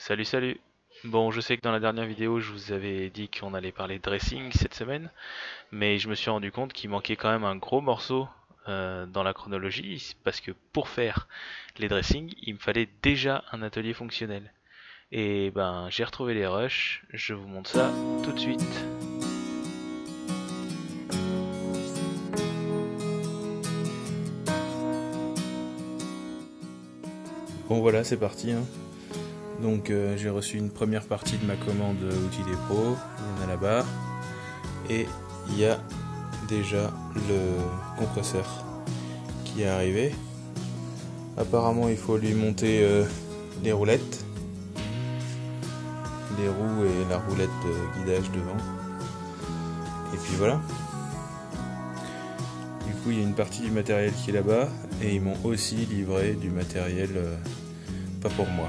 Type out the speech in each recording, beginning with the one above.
Salut, salut. Bon, je sais que dans la dernière vidéo, je vous avais dit qu'on allait parler dressing cette semaine, mais je me suis rendu compte qu'il manquait quand même un gros morceau dans la chronologie, parce que pour faire les dressings, il me fallait déjà un atelier fonctionnel. Et ben, j'ai retrouvé les rushs, je vous montre ça tout de suite. Bon voilà, c'est parti, hein. Donc j'ai reçu une première partie de ma commande Outils des Pros, il y en a là-bas, et il y a déjà le compresseur qui est arrivé. Apparemment il faut lui monter les roulettes, les roues et la roulette de guidage devant, et puis voilà. Du coup il y a une partie du matériel qui est là-bas, et ils m'ont aussi livré du matériel pas pour moi.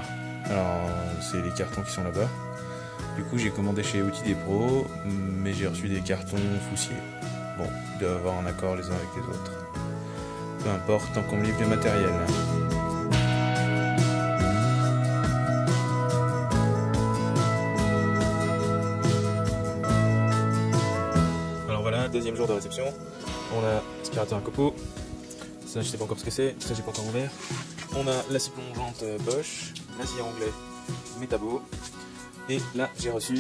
Alors c'est les cartons qui sont là-bas. Du coup j'ai commandé chez Outils des Pros, mais j'ai reçu des cartons Foussier. Bon, ils doivent avoir un accord les uns avec les autres. Peu importe, tant qu'on me livre du matériel. Alors voilà, deuxième jour de réception. On a l'aspirateur à copeaux. Ça je sais pas encore ce que c'est, ça j'ai pas encore ouvert. On a la scie plongeante Bosch, la scie à onglet Metabo, et là j'ai reçu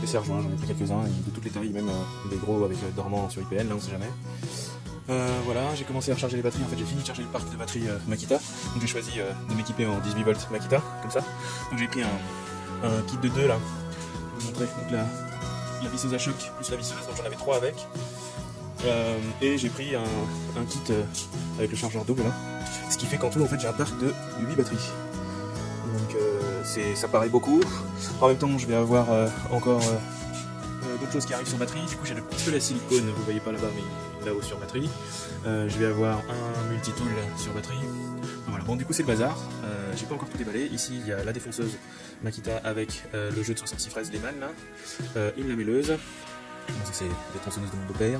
des serre-joints, j'en ai pris quelques-uns de toutes les tailles, même des gros avec dormant sur IPL, là on sait jamais. Voilà, j'ai commencé à recharger les batteries, en fait j'ai fini de charger le parc de batterie Makita, donc j'ai choisi de m'équiper en 18 volts Makita, comme ça. Donc j'ai pris un kit de 2 là, je vais vous montrer, donc la visseuse à choc plus la visseuse, donc j'en avais 3 avec. Et j'ai pris un kit avec le chargeur double là, ce qui fait qu'en tout en fait j'ai un parc de 8 batteries. Donc ça paraît beaucoup. En même temps je vais avoir encore d'autres choses qui arrivent sur batterie. Du coup j'ai le pistolet à silicone, vous voyez pas là-bas mais là-haut sur batterie. Je vais avoir un multitool sur batterie. Voilà, bon du coup c'est le bazar. J'ai pas encore tout déballé. Ici il y a la défonceuse Makita avec le jeu de 66 fraises Lehman là, une lamelleuse. Bon, ça c'est des tronçonneuses de mon beau-père.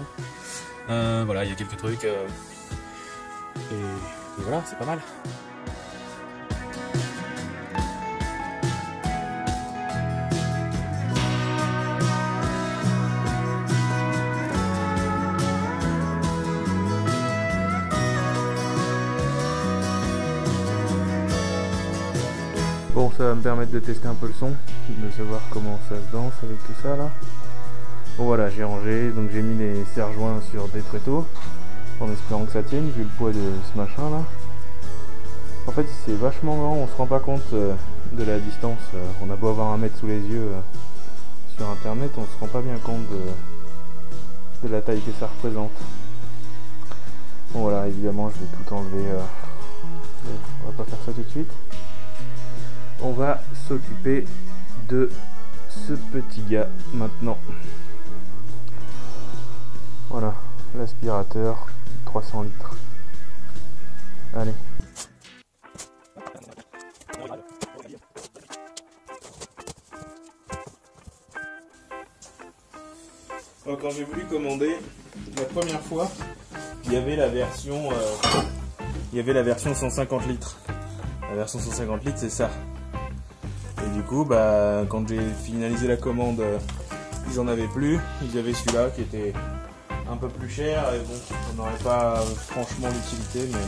Voilà, il y a quelques trucs. Et voilà, c'est pas mal. Bon, ça va me permettre de tester un peu le son, de savoir comment ça se danse avec tout ça là. Bon voilà, j'ai rangé, donc j'ai mis les serre-joints sur des tréteaux, en espérant que ça tienne, vu le poids de ce machin là. En fait c'est vachement grand, on se rend pas compte de la distance, on a beau avoir un mètre sous les yeux sur internet, on se rend pas bien compte de la taille que ça représente. Bon voilà, évidemment je vais tout enlever, on va pas faire ça tout de suite. On va s'occuper de ce petit gars maintenant. Voilà, l'aspirateur, 300 litres. Allez. Alors, quand j'ai voulu commander, la première fois, il y avait la version 150 litres. La version 150 litres, c'est ça. Et du coup, bah, quand j'ai finalisé la commande, ils en avaient plus. Ils avaient celui-là qui était un peu plus cher. Et bon, on n'aurait pas franchement l'utilité, mais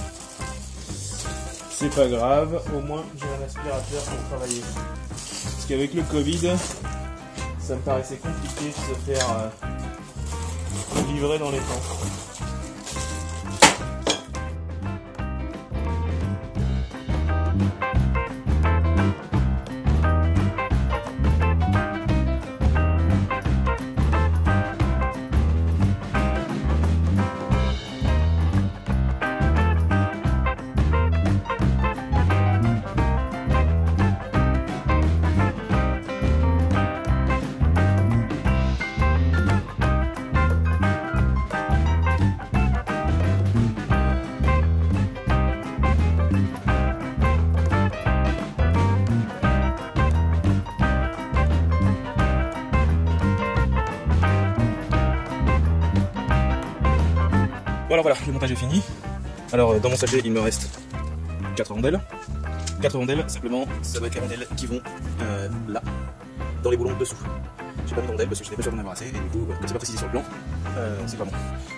c'est pas grave. Au moins, j'ai un aspirateur pour travailler. Parce qu'avec le Covid, ça me paraissait compliqué de se faire livrer dans les temps. Voilà, le montage est fini. Alors dans mon sachet il me reste 4 rondelles. 4 rondelles, simplement ça doit être les rondelles qui vont là, dans les boulons dessous. J'ai pas mis de rondelles parce que j'étais pas sûr d'en avoir assez et du coup, comme c'est pas précisé sur le plan, c'est pas bon.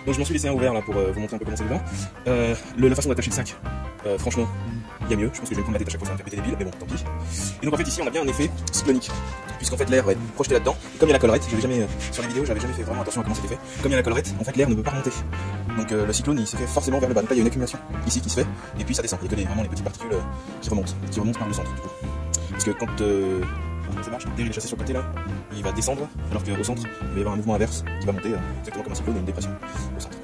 Donc je m'en suis laissé un ouvert là pour vous montrer un peu comment c'est dedans. La façon d'attacher le sac, franchement, il y a mieux. Je pense que je vais me prendre la tête à chaque fois, ça va me faire péter des piles, mais bon, tant pis. Et donc en fait ici on a bien un effet cyclonique, puisqu'en fait l'air va être projeté là-dedans. Comme il y a la collerette, j'avais jamais sur les vidéos, j'avais jamais fait vraiment attention à comment c'était fait. Comme il y a la collerette, en fait l'air ne peut pas remonter. Donc le cyclone il se fait forcément vers le bas. Donc là il y a une accumulation ici qui se fait, et puis ça descend. Il y a que vraiment les petites particules qui remontent par le centre du coup. Parce que quand ça marche, l'air il est chassé sur le côté là, il va descendre, alors qu'au centre il va y avoir un mouvement inverse qui va monter, exactement comme un cyclone et une dépression au centre.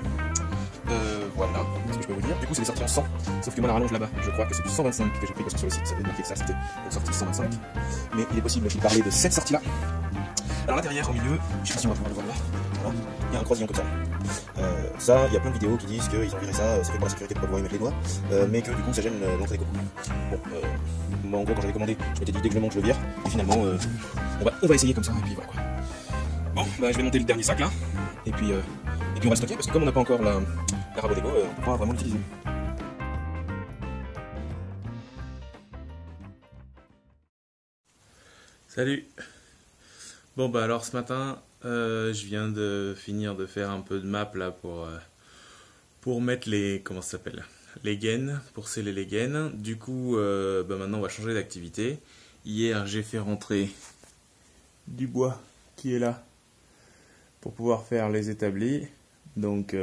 Voilà ce que je peux vous dire. Du coup c'est des sorties en 100, sauf que moi la rallonge là-bas, je crois que c'est du 125 que j'ai pris parce que sur le site ça avait marqué que ça c'était une sortie 125. Mais il est possible qu'il parlait de cette sortie là. Alors là derrière au milieu, je sais pas si on va pouvoir le voir là, voilà, il y a un croisillon comme ça. Ça, il y a plein de vidéos qui disent qu'ils ont viré ça, c'est fait pour la sécurité pour pas pouvoir y mettre les doigts, mais que du coup ça gêne l'entrée des copos. Bon, moi en gros quand j'avais commandé, je m'étais dit dès que je le monte je le vire, et finalement on va essayer comme ça, et puis voilà quoi. Bon, bah je vais monter le dernier sac là, et puis on va stocker, parce que comme on n'a pas encore la rabot Lego, on pourra vraiment l'utiliser. Salut. Bon bah alors ce matin je viens de finir de faire un peu de map là pour mettre les, comment ça s'appelle, les gaines, pour sceller les gaines. Du coup bah maintenant on va changer d'activité. Hier j'ai fait rentrer du bois qui est là pour pouvoir faire les établis. Donc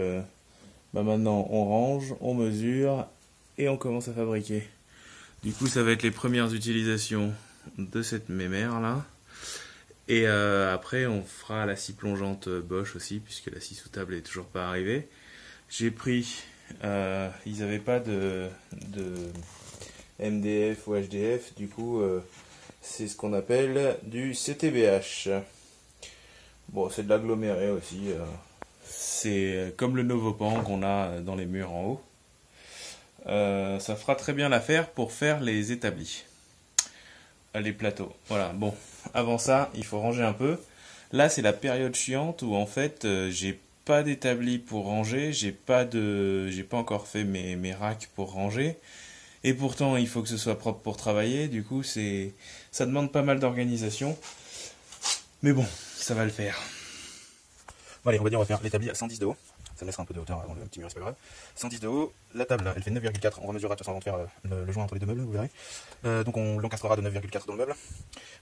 bah maintenant on range, on mesure et on commence à fabriquer. Du coup ça va être les premières utilisations de cette mémère là. Et après on fera la scie plongeante Bosch aussi, puisque la scie sous table est toujours pas arrivée. J'ai pris, ils n'avaient pas de MDF ou HDF, du coup c'est ce qu'on appelle du CTBH. Bon, c'est de l'aggloméré aussi, c'est comme le Novopan qu'on a dans les murs en haut. Ça fera très bien l'affaire pour faire les établis. Les plateaux, voilà. Bon, avant ça, il faut ranger un peu. Là, c'est la période chiante où en fait, j'ai pas d'établi pour ranger, j'ai pas encore fait mes racks pour ranger. Et pourtant, il faut que ce soit propre pour travailler. Du coup, ça demande pas mal d'organisation. Mais bon, ça va le faire. Bon, allez, on va dire on va faire l'établi à 110 de haut. Ça me laissera un peu de hauteur avant le petit mur, c'est pas grave. 110 de haut, la table là, elle fait 9,4. On remesurera de toute façon avant de faire le joint entre les deux meubles, vous verrez. Donc on l'encastrera de 9,4 dans le meuble.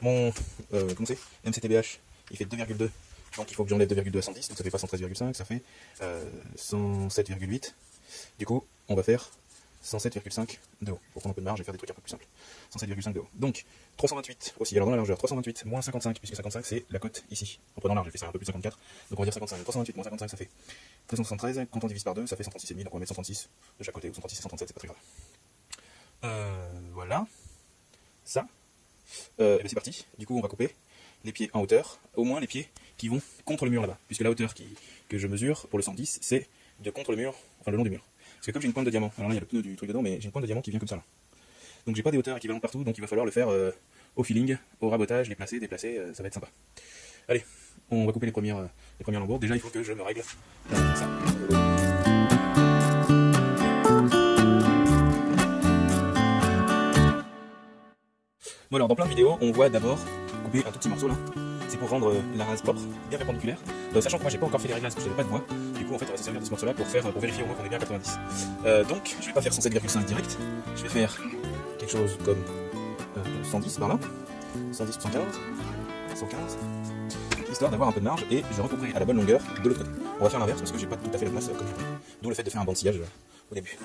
Mon comment c'est, MCTBH, il fait 2,2. Donc il faut que j'enlève 2,2 à 110, donc ça fait pas 113,5, ça fait 107,8. Du coup, on va faire 107,5 de haut. Pour prendre un peu de marge et faire des trucs un peu plus simples. 107,5 de haut. Donc 328 aussi. Alors dans la largeur, 328 moins 55, puisque 55 c'est la cote ici. En prenant large, j'ai fait ça un peu plus de 54. Donc on va dire 55. 328 moins 55 ça fait 373. Quand on divise par 2, ça fait 136,5. Donc on va mettre 136 de chaque côté, ou 136 et 137, c'est pas très grave. Voilà. Ça. Et bien c'est parti. Du coup on va couper les pieds en hauteur, au moins les pieds qui vont contre le mur là-bas. Puisque la hauteur que je mesure pour le 110, c'est de contre le mur, enfin le long du mur. Parce que comme j'ai une pointe de diamant, alors là il y a le pneu du truc dedans, mais j'ai une pointe de diamant qui vient comme ça là. Donc j'ai pas des hauteurs équivalentes partout, donc il va falloir le faire au feeling, au rabotage, les placer, déplacer, ça va être sympa. Allez, on va couper les premières lambeaux. Déjà il faut que je me règle ça. Bon alors dans plein de vidéos, on voit d'abord couper un tout petit morceau là. C'est pour rendre la rase propre, bien perpendiculaire. Sachant que moi j'ai pas encore fait les réglages parce que j'avais pas de bois. Du coup en fait on va se servir de ce morceau là pour vérifier au moins qu'on est bien à 90. Donc je vais pas faire 107,5 direct. Je vais faire quelque chose comme 110 par là. 110 ou 115. 115. Histoire d'avoir un peu de marge et je recouperai à la bonne longueur de l'autre côté. On va faire l'inverse parce que j'ai pas tout à fait la place comme je voulais. D'où le fait de faire un banc de sillage au début.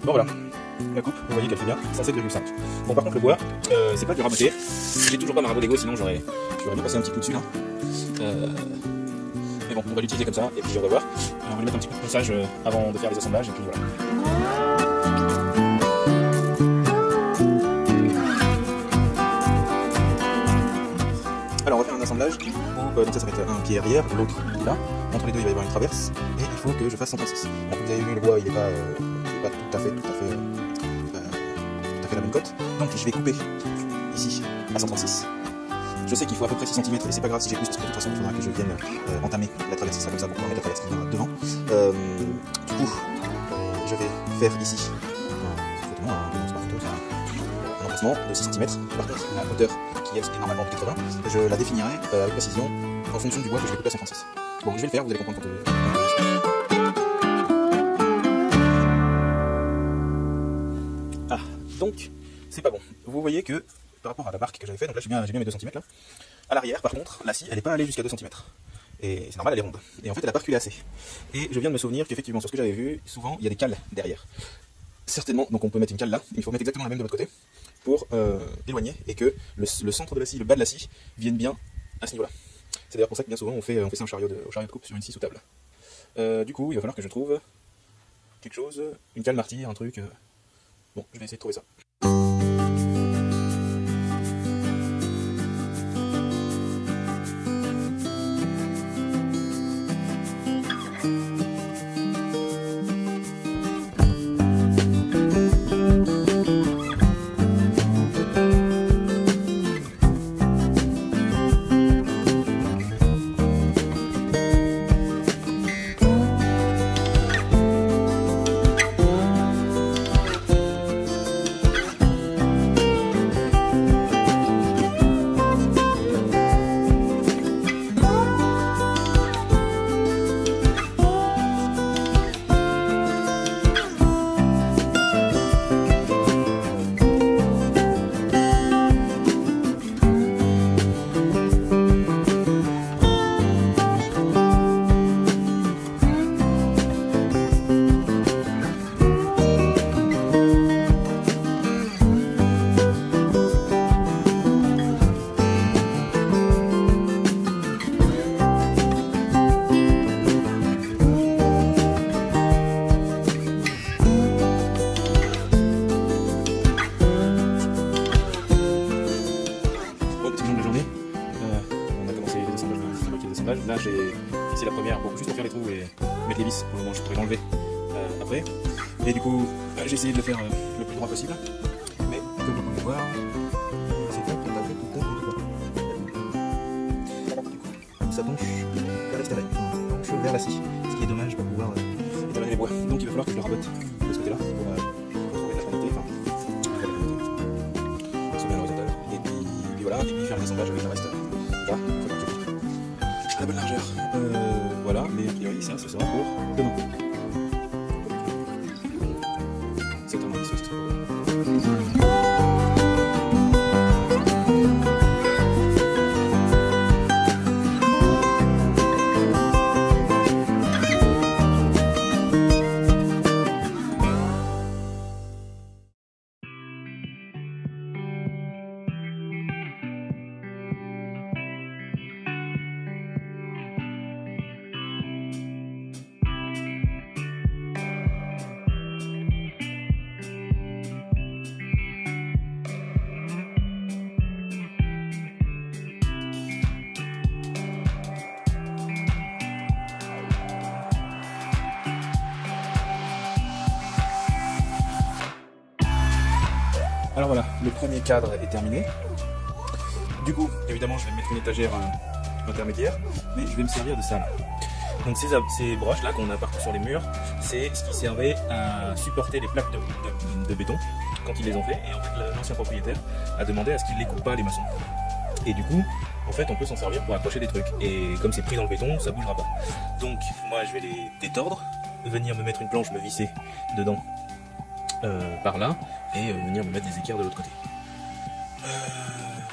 Bon voilà, la coupe, vous voyez qu'elle fait bien, 107,5. Bon par contre le bois, c'est pas du raboté. J'ai toujours pas ma rabot Lego, sinon j'aurais dû passer un petit coup dessus là. Mais bon, on va l'utiliser comme ça, et puis on va voir. Alors, on va lui mettre un petit coup de ponçage avant de faire les assemblages, et puis voilà. Alors on va faire un assemblage où donc ça va être un pied arrière, l'autre il est là. Entre les deux il va y avoir une traverse, et il faut que je fasse 136. Donc vous avez vu le bois il est pas tout à fait peu la même cote. Donc je vais couper ici à 136. Je sais qu'il faut à peu près 6 cm et c'est pas grave si j'ai plus, parce que de toute façon il faudra que je vienne entamer la traverse, ça comme ça pour pouvoir mettre la traverse qui viendra devant. Du coup, je vais faire ici un emplacement de 6 cm. Par contre, la hauteur qui est normalement de 80, je la définirai avec précision en fonction du bois que je vais couper à 136. Bon, je vais le faire, vous allez comprendre quand Ah, donc, c'est pas bon. Vous voyez que, par rapport à la barque que j'avais fait, donc là j'ai bien mes 2 cm là, à l'arrière, par contre, la scie, elle n'est pas allée jusqu'à 2 cm. Et c'est normal, elle est ronde. Et en fait, elle a pas reculé assez. Et je viens de me souvenir qu'effectivement, sur ce que j'avais vu, souvent, il y a des cales derrière. Certainement, donc on peut mettre une cale là, il faut mettre exactement la même de votre côté, pour éloigner, et que le centre de la scie, le bas de la scie, vienne bien à ce niveau-là. C'est d'ailleurs pour ça que bien souvent, on fait ça au chariot de coupe sur une scie sous table. Du coup, il va falloir que je trouve quelque chose, une cale martyre, un truc... Bon, je vais essayer de trouver ça. Là j'ai ici la première pour juste pour faire les trous et mettre les vis. Pour le moment je pourrais l'enlever après. Et du coup j'ai essayé de le faire le plus droit possible. Mais comme vous pouvez voir, c'est pas tout à fait Du coup ça penche vers l'extérieur, ça penche vers la scie. Ce qui est dommage pour pouvoir étalonner les bois. Donc il va falloir que je le rabote de ce côté là pour trouver la finalité. C'est bien l'horizontal. Et puis voilà, et puis faire l'assemblage avec le reste. Là, à la bonne largeur. Voilà, mais a priori ça ce sera pour demain. C'est un ambitieux. Alors voilà, le premier cadre est terminé. Du coup, évidemment, je vais mettre une étagère intermédiaire, mais je vais me servir de ça là. Donc ces broches là qu'on a partout sur les murs, c'est ce qui servait à supporter les plaques de béton quand ils les ont fait. Et en fait, l'ancien propriétaire a demandé à ce qu'ils les coupent pas les maçons. Et du coup, en fait, on peut s'en servir pour accrocher des trucs. Et comme c'est pris dans le béton, ça bougera pas. Donc moi, je vais les détordre, venir me mettre une planche, me visser dedans. Par là et venir me mettre des équerres de l'autre côté.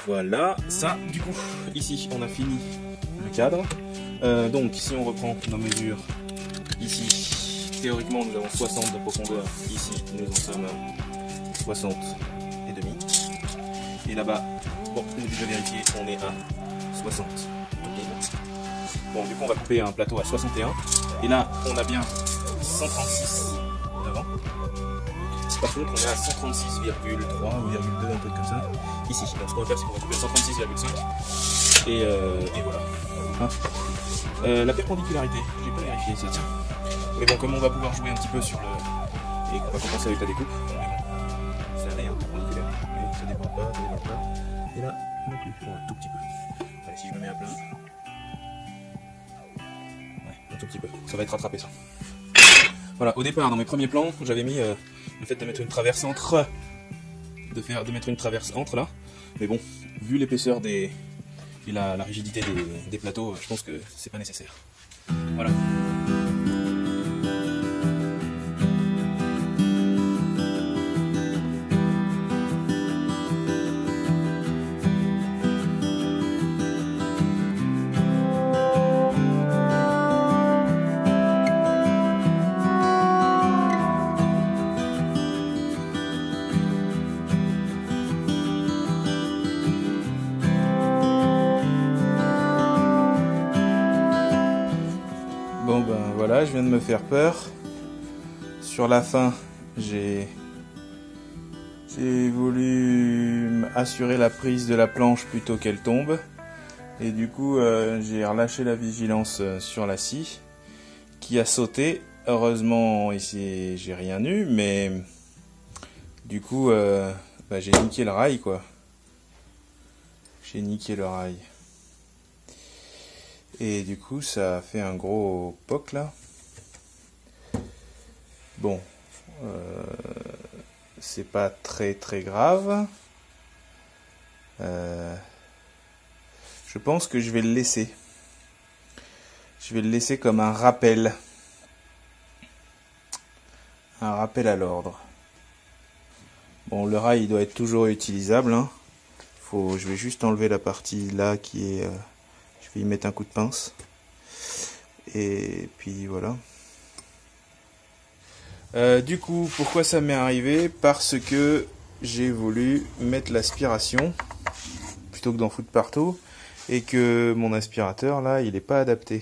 Voilà, ça du coup, ici on a fini le cadre. Donc si on reprend nos mesures, ici théoriquement nous avons 60 de profondeur, ici nous en sommes à 60 et demi. Et là-bas, bon, on a déjà vérifié, on est à 60. Bon, du coup on va couper un plateau à 61. Et là on a bien 136 devant. Par contre, on est à 136,3 ou 1,2, un truc comme ça, ici. Donc ce qu'on va faire, c'est qu'on va couper à 136,5 et voilà. Hein. La perpendicularité, j'ai pas vérifié ça, tiens. Mais bon, comme on va pouvoir jouer un petit peu sur le... et qu'on va compenser avec la découpe, ça allait, hein, pas, ça déborde pas. Et là, non plus, bon, un tout petit peu. Allez, si je me mets à plat. Ouais, un tout petit peu. Ça va être rattrapé ça. Voilà, au départ, dans mes premiers plans, j'avais mis le fait de mettre une traverse entre. De mettre une traverse entre là. Mais bon, vu l'épaisseur et la rigidité des plateaux, je pense que c'est pas nécessaire. Voilà. Bon ben voilà, je viens de me faire peur. Sur la fin, j'ai voulu assurer la prise de la planche plutôt qu'elle tombe. Et du coup, j'ai relâché la vigilance sur la scie qui a sauté. Heureusement, ici, j'ai rien eu, mais du coup, bah, j'ai niqué le rail, quoi. J'ai niqué le rail. Et du coup, ça a fait un gros poc là. Bon, c'est pas très grave. Je pense que je vais le laisser. Je vais le laisser comme un rappel. Un rappel à l'ordre. Bon, le rail il doit être toujours utilisable. Hein. Je vais juste enlever la partie là qui est... je vais y mettre un coup de pince. Et puis voilà. Du coup, pourquoi ça m'est arrivé? Parce que j'ai voulu mettre l'aspiration plutôt que d'en foutre partout. Et que mon aspirateur là, il n'est pas adapté.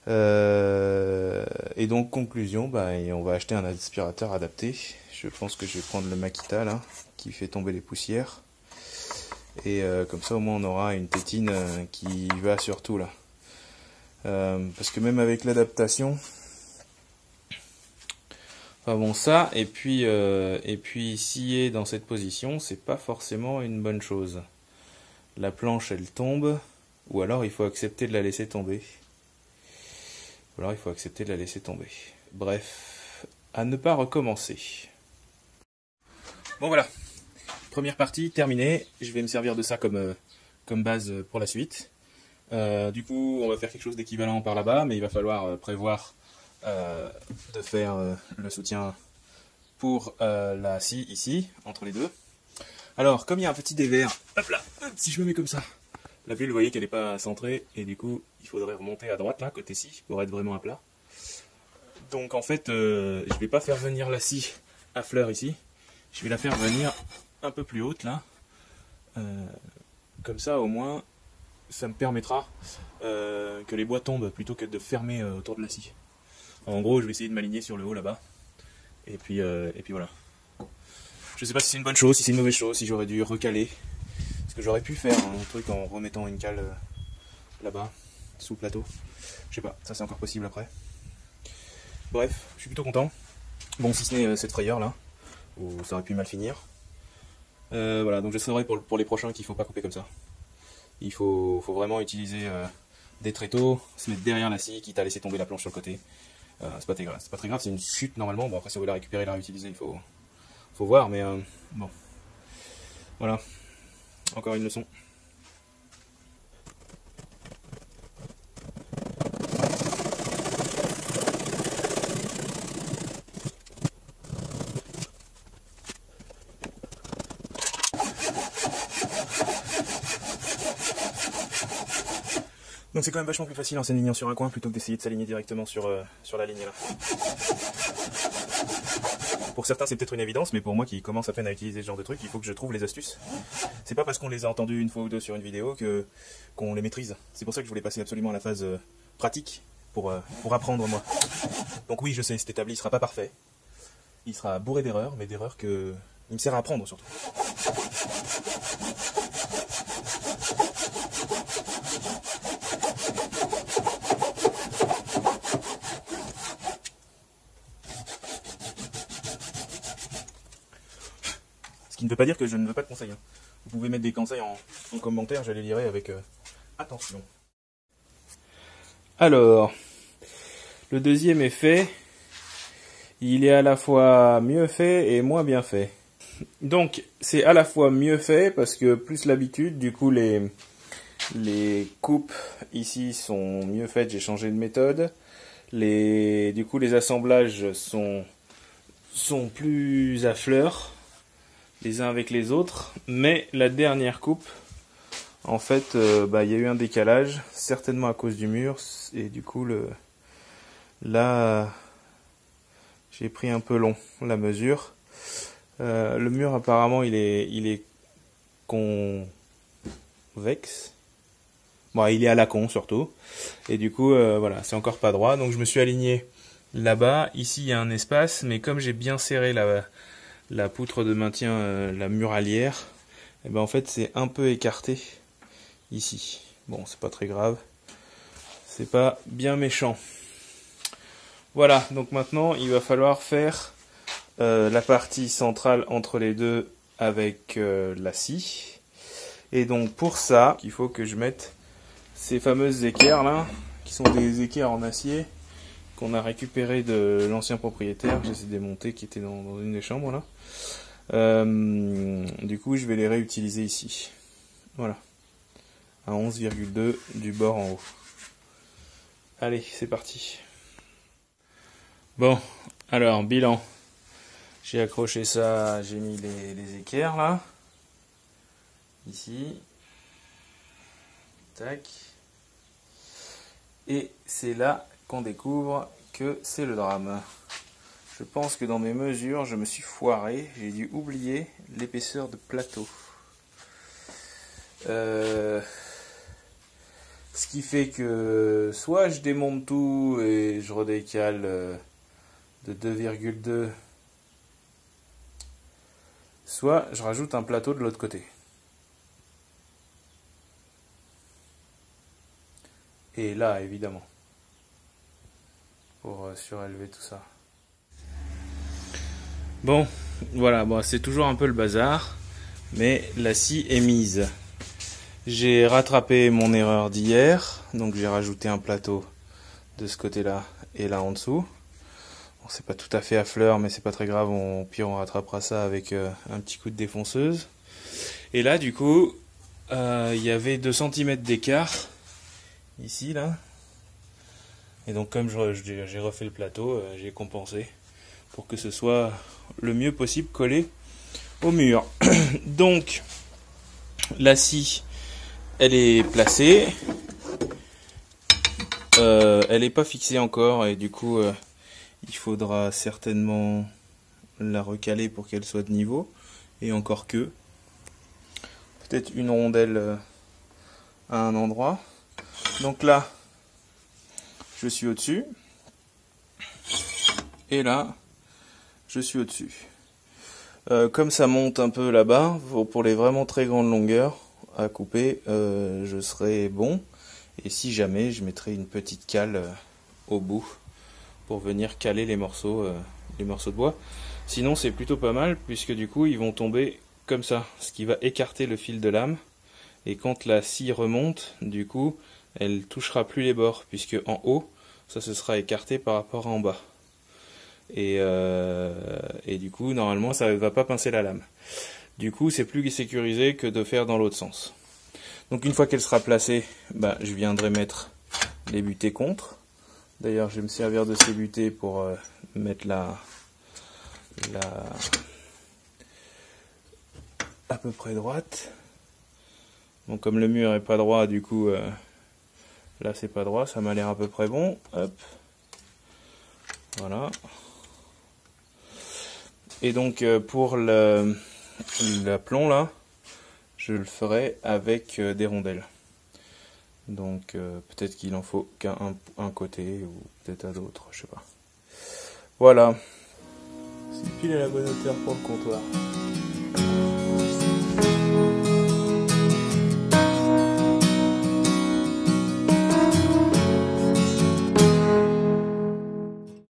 Et donc conclusion, bah, on va acheter un aspirateur adapté. Je pense que je vais prendre le Makita là, qui fait tomber les poussières. Et comme ça au moins on aura une tétine qui va sur tout là. Parce que même avec l'adaptation, enfin bon ça, et puis scier dans cette position, c'est pas forcément une bonne chose. La planche elle tombe, ou alors il faut accepter de la laisser tomber. Bref, à ne pas recommencer. Bon voilà, première partie terminée. Je vais me servir de ça comme base pour la suite. Du coup, on va faire quelque chose d'équivalent par là-bas, mais il va falloir prévoir de faire le soutien pour la scie ici, entre les deux. Alors, comme il y a un petit dévers, hop là, si je me mets comme ça, la bulle, vous voyez qu'elle n'est pas centrée, et du coup, il faudrait remonter à droite, là, côté scie, pour être vraiment à plat. Donc, en fait, je vais pas faire venir la scie à fleur ici, je vais la faire venir un peu plus haute, là. Comme ça, au moins, ça me permettra que les bois tombent, plutôt que de fermer autour de la scie. En gros, je vais essayer de m'aligner sur le haut, là-bas, et puis voilà. Je sais pas si c'est une bonne chose, si c'est une mauvaise chose, si j'aurais dû recaler. Parce que j'aurais pu faire un truc en remettant une cale là-bas, sous le plateau. Je sais pas, ça c'est encore possible après. Bref, je suis plutôt content. Bon, si ce n'est cette frayeur là, où ça aurait pu mal finir. Voilà, donc je saurai pour les prochains qu'il faut pas couper comme ça. Il faut vraiment utiliser des tréteaux, se mettre derrière la scie, quitte à laisser tomber la planche sur le côté. C'est pas très grave, c'est une chute normalement. Bon, après si on veut la récupérer, la réutiliser, il faut voir, mais bon. Voilà. Encore une leçon. Donc c'est quand même vachement plus facile en s'alignant sur un coin plutôt que d'essayer de s'aligner directement sur la ligne là. Pour certains c'est peut-être une évidence, mais pour moi qui commence à peine à utiliser ce genre de truc, il faut que je trouve les astuces. C'est pas parce qu'on les a entendus une fois ou deux sur une vidéo qu'on les maîtrise. C'est pour ça que je voulais passer absolument à la phase pratique pour apprendre moi. Donc oui, je sais, cet établi sera pas parfait. Il sera bourré d'erreurs, mais d'erreurs il me sert à apprendre surtout. Ce qui ne veut pas dire que je ne veux pas de conseils. Hein. Vous pouvez mettre des conseils en commentaire, je les lirai avec attention. Alors, le deuxième est fait. Il est à la fois mieux fait et moins bien fait. Donc, c'est à la fois mieux fait parce que plus l'habitude, du coup les coupes ici sont mieux faites, j'ai changé de méthode. Du coup les assemblages sont plus à fleur les uns avec les autres, mais la dernière coupe, en fait, il y a eu un décalage, certainement à cause du mur, et du coup là j'ai pris un peu long la mesure. Le mur apparemment il est convexe. Bon, il est à la con surtout. Et du coup, voilà, c'est encore pas droit. Donc je me suis aligné là-bas. Ici, il y a un espace, mais comme j'ai bien serré la poutre de maintien, la muralière, et ben en fait, c'est un peu écarté ici. Bon, c'est pas très grave. C'est pas bien méchant. Voilà, donc maintenant, il va falloir faire la partie centrale entre les deux avec la scie. Et donc pour ça, il faut que je mette ces fameuses équerres là, qui sont des équerres en acier qu'on a récupéré de l'ancien propriétaire, que j'ai démonté, qui était dans une des chambres là. Du coup je vais les réutiliser ici. Voilà. À 11,2 du bord en haut. Allez, c'est parti. Bon, alors bilan. J'ai accroché ça, j'ai mis les équerres là. Ici. Tac. Et c'est là qu'on découvre que c'est le drame. Je pense que dans mes mesures, je me suis foiré. J'ai dû oublier l'épaisseur de plateau. Ce qui fait que soit je démonte tout et je redécale de 2,2, soit je rajoute un plateau de l'autre côté. Et là, évidemment, pour surélever tout ça. Bon, voilà, bon, c'est toujours un peu le bazar, mais la scie est mise. J'ai rattrapé mon erreur d'hier, donc j'ai rajouté un plateau de ce côté-là et là en dessous. Bon, c'est pas tout à fait à fleur, mais c'est pas très grave, au pire on rattrapera ça avec un petit coup de défonceuse. Et là, du coup, il y avait 2 cm d'écart. Ici là, et donc comme j'ai refait le plateau, j'ai compensé pour que ce soit le mieux possible collé au mur. Donc la scie elle est placée, elle n'est pas fixée encore et du coup il faudra certainement la recaler pour qu'elle soit de niveau, et encore que peut-être une rondelle à un endroit. Donc là, je suis au-dessus. Et là, je suis au-dessus. Comme ça monte un peu là-bas, pour les vraiment très grandes longueurs à couper, je serai bon. Et si jamais, je mettrai une petite cale au bout pour venir caler les morceaux de bois. Sinon, c'est plutôt pas mal, puisque du coup, ils vont tomber comme ça, ce qui va écarter le fil de lame. Et quand la scie remonte, du coup, elle touchera plus les bords, puisque en haut, ça se sera écarté par rapport à en bas. Et du coup, normalement, ça ne va pas pincer la lame. Du coup, c'est plus sécurisé que de faire dans l'autre sens. Donc une fois qu'elle sera placée, je viendrai mettre les butées contre. D'ailleurs, je vais me servir de ces butées pour mettre à peu près droite. Donc comme le mur est pas droit, du coup là c'est pas droit, ça m'a l'air à peu près bon. Hop, voilà. Et donc pour l'aplomb là, je le ferai avec des rondelles. Donc peut-être qu'il en faut qu'un côté, ou peut-être à d'autres, je sais pas. Voilà. C'est pile à la bonne hauteur pour le comptoir.